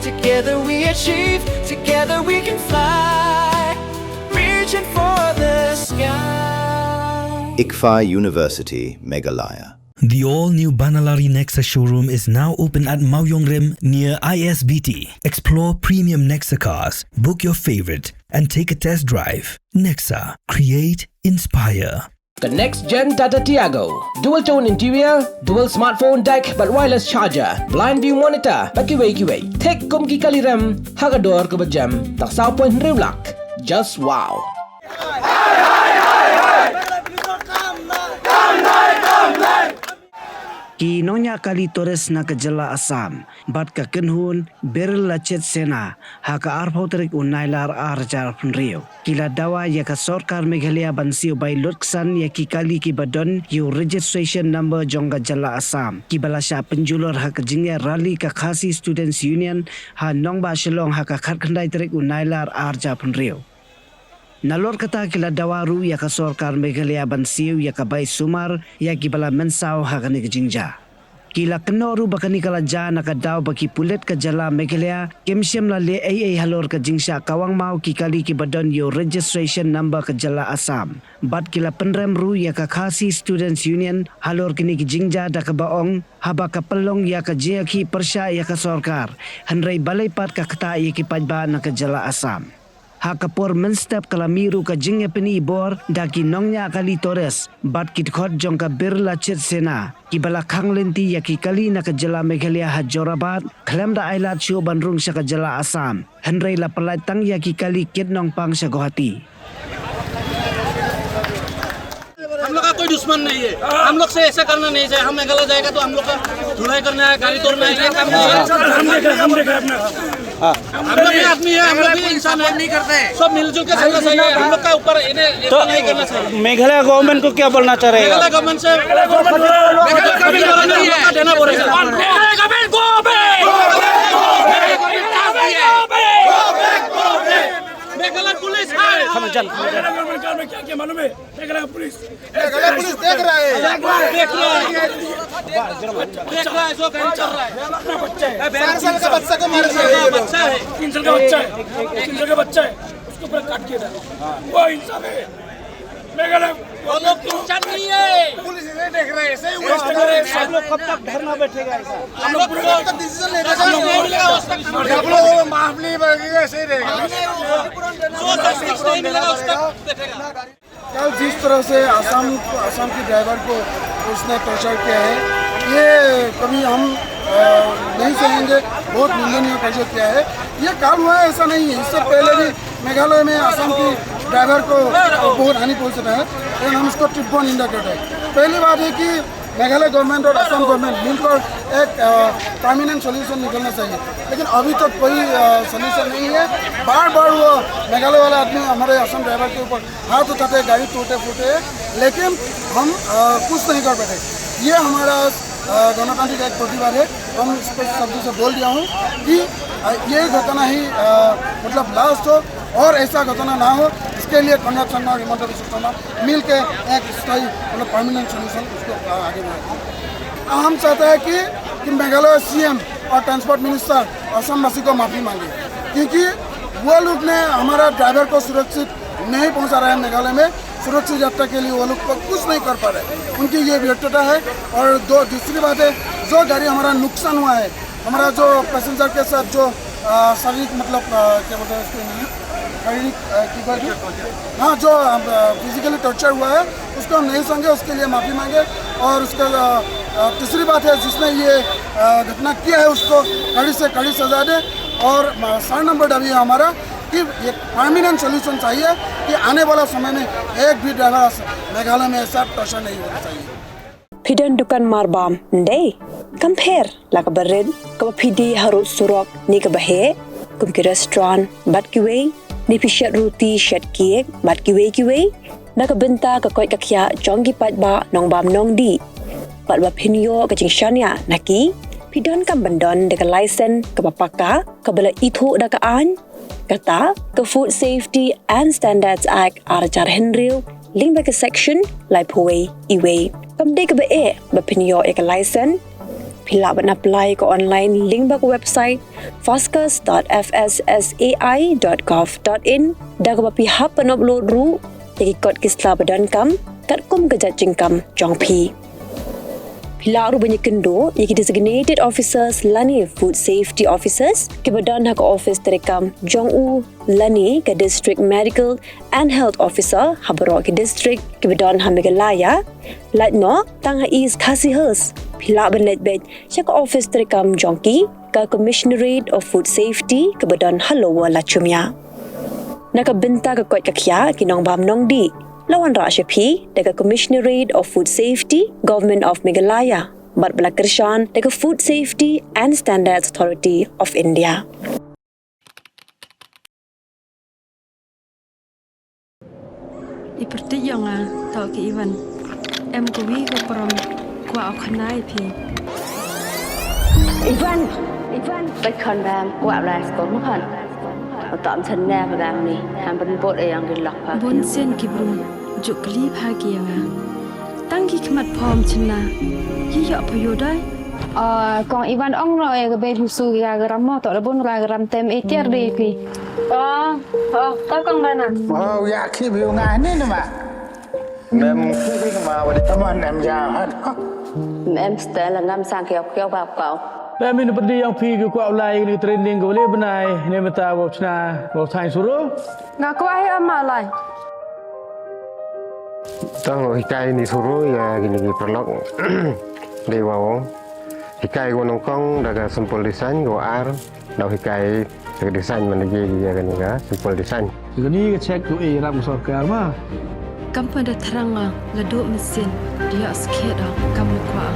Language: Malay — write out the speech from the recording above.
Together we achieve, together we can fly, reaching for the sky. ICFA University, Meghalaya. The all-new Banalari Nexa showroom is now open at Mawyongrim near ISBT. Explore premium Nexa cars, book your favorite, and take a test drive. Nexa. Create, inspire. The next-gen Tata Tiago. Dual-tone interior, dual smartphone deck but wireless charger, blind view monitor, bakiway. Tek kum ki kaliram, hagador ke bejam, tak sao point riulak. Just wow. Ki Nyonya Kali Torres na kajala Assam, bat ka kenhun beril lachet sena, haka arpauterik unailar arjar punrio. Kila dawa ya ka sorkar Meghalaya bansiu by Lutksan ya ki kali ki badon yu registration number jongga jala Assam. Ki balasya penjulur haka jingya rally ka Khasi Students Union ha nongba shalong haka kharkhandai terik unailar arjar punrio. Nalor kata kila dawaru ya ka sorkar Meghalaya bansiu ya ka bay sumar ya ki bala mensaw hakani kejingja. Kila kenoru bakani kala ja nakadaw baki pulet ka jala Meghalaya kemshem la le AA halor ka jingsha kawang mau ki kali ki badon yo registration number ka jala Assam. Bat kila penrem ru ya ka Khasi Students Union halor kini ki jingja da ka baong haba ka pelong ya ka jia ki persya ya ka sorkar. Hanrei balai pat ka kata ya ki pajba na ka jala Assam. Hakapor menstep kalamiru ka jingya peni bor daki nongnya Kali Torres bat kit khot jong ka birla chet sena ki bala khang lenti ya ki kali na ka jala Meghalaya ha Jorabat khlem da ailat shu banrung sha ka jala Assam henrei la palai tang ya ki kali kit nong pang sha Guwahati. हम लोग का कोई दुश्मन नहीं है हम लोग से ऐसा करना नहीं चाहिए हम मेघालय जाएगा तो हम लोग का धुलाई करना है गाड़ी तोड़ना है ये काम नहीं है हम लोग भी आदमी है हम लोग भी इंसान है नहीं करते सब मिलजुल के चलना चाहिए हम लोग का ऊपर इन्हें तो नहीं करना चाहिए मेघालय गवर्नमेंट को क्या बोलना चाह रहे हैं मेघालय गवर्नमेंट से देना पड़ेगा मेघालय पुलिस है क्या क्या मालूम है मेघालय पुलिस देख रहा है जो कहीं चल रहा है 4 साल का बच्चा को मारे बच्चा है 3 साल का बच्चा है 3 साल का बच्चा है उसको पूरा काट किया था वो इंसान है मेघालय वो लोग इंसान नहीं है पुलिस इन्हें देख रहे हैं ऐसे ही सब लोग कब तक धरना बैठेगा ऐसा हम लोग पूरा डिसीजन लेना चाहिए हम लोग माफ नहीं बनेगा ऐसे ही रहेगा जो जस्टिस नहीं मिलेगा उस तक बैठेगा कल जिस तरह से असम की ड्राइवर को उसने टॉर्चर किया है ये कभी हम नहीं सहेंगे बहुत निंदनीय टॉर्चर किया है ये काम हुआ है ऐसा नहीं है इससे पहले भी मेघालय में असम की ड्राइवर को बहुत हानि पहुँचता है लेकिन हम इसको ट्रिपल निंदा करते हैं। पहली बात है कि मेघालय गवर्नमेंट और असम गवर्नमेंट मिलकर एक परमानेंट सोल्यूशन निकलना चाहिए लेकिन अभी तक कोई सोल्यूशन नहीं है। बार बार वो मेघालय वाला आदमी हमारे असम ड्राइवर के ऊपर हाथ उठाते गाड़ी टूटे फूटे लेकिन हम कुछ नहीं कर पाते। ये हमारा गणतांत्रिक एक प्रतिवाद है। हम स्पष्ट शब्दों से बोल दिया हूँ कि ये घटना ही मतलब लास्ट हो और ऐसा घटना ना हो इसके लिए कांग्रेस और हिमंत बिस्वा शर्मा मिल के एक स्थायी मतलब परमानेंट सोल्यूशन उसको आगे बढ़ाएं। हम चाहते हैं कि मेघालय सीएम और ट्रांसपोर्ट मिनिस्टर असमवासी को माफ़ी मांगे क्योंकि वो लोग ने हमारा ड्राइवर को सुरक्षित नहीं पहुंचा रहे हैं। मेघालय में सुरक्षित यात्रा के लिए वो लोग कुछ नहीं कर पा रहे, उनकी ये व्यर्थता है। और दूसरी बात है जो गाड़ी हमारा नुकसान हुआ है, हमारा जो पैसेंजर के साथ जो शारीरिक मतलब क्या बोलते हैं उसको शारीरिक हाँ जो फिजिकली टॉर्चर हुआ है उसको हम नहीं समझे, उसके लिए माफ़ी मांगे। और उसका तीसरी बात है जिसने ये घटना किया है उसको कड़ी से कड़ी सजा दे। और 7 नंबर दावी है हमारा कि ये परमानेंट सोल्यूशन चाहिए कि आने वाला समय में एक भी ड्राइवर मेघालय में ऐसा टॉर्चर नहीं होना चाहिए। Pidon dukan marbam ndai compare la ka bared ka pidi harut surok ni ka bahe kum ki restaurant bat ki wei ni pishat roti shat cake bat ki wei na ka benta ka koi ka khya jongi pat ba nong bam nong di pat ba phinyo ka jingshania naki pidon kam bandon de ka license ka papaka ka bala ithu da ka an kata ka Food Safety and Standards Act arjar henril ling ba ka section lai phoi iwei kam de ka ba e ba phinyo e ka license Pila ban apply ke online link bak website foscas.fssai.gov.in dak ba pihak pen upload ru yaki kod kisla badan kam kat kum kejat jengkam jong pi. Pila ru banyak kendo yaki designated officers lani food safety officers ke badan hak office terekam jong u lani ke district medical and health officer habro ke district ke badan ha Meghalaya lat no tang ha is khasihers pila ban let bet chak office terekam jongki ke commissionerate of food safety ke badan halowa la chumya naka benta ke kot kakya kinong bam nong di lawan ra shapi daga commissionerate of food safety government of Meghalaya bat belakershan daga food safety and standards authority of India. Iperti yang tau ke Ivan. Em kuwi ke perom kwa au khanai pi. Ivanไปคอนแรมกว่าลายสกอมคันตอมทันแน่พลังนี่ทำเป็นบทเองดิหลักพา Bon sen ki brum juk kli pha ki yang tang ki khmat phom chna yi ya phayo dai กองอีวันอ่องเราเองก็เป็นผู้สู้ยากระมอต่อระบนรายกระมเต็มเอเทียรีพีก็กองได้น่ะอยากคิดวิวงานนี่นะมาแม่คิดมาวันนี้ทำไมแม่ยาวฮะ แม่สเตลละงามสร้างเกี่ยวแบบเก่า Dah min perdi yang pi ke kuat ulai ni training ke boleh benai ni mata bau cina bau sains suruh. Ngak ko ai ama lai. Tang hikai ni suruh ya gini perlok dewa wong. Hikai ko nongkong daga sampul desain ko ar dah hikai daga desain mana je ya kan ya sampul desain. Segini ke cek tu ram sorkar mah. Kam pada terang la do mesin dia sikit dah kam kwa.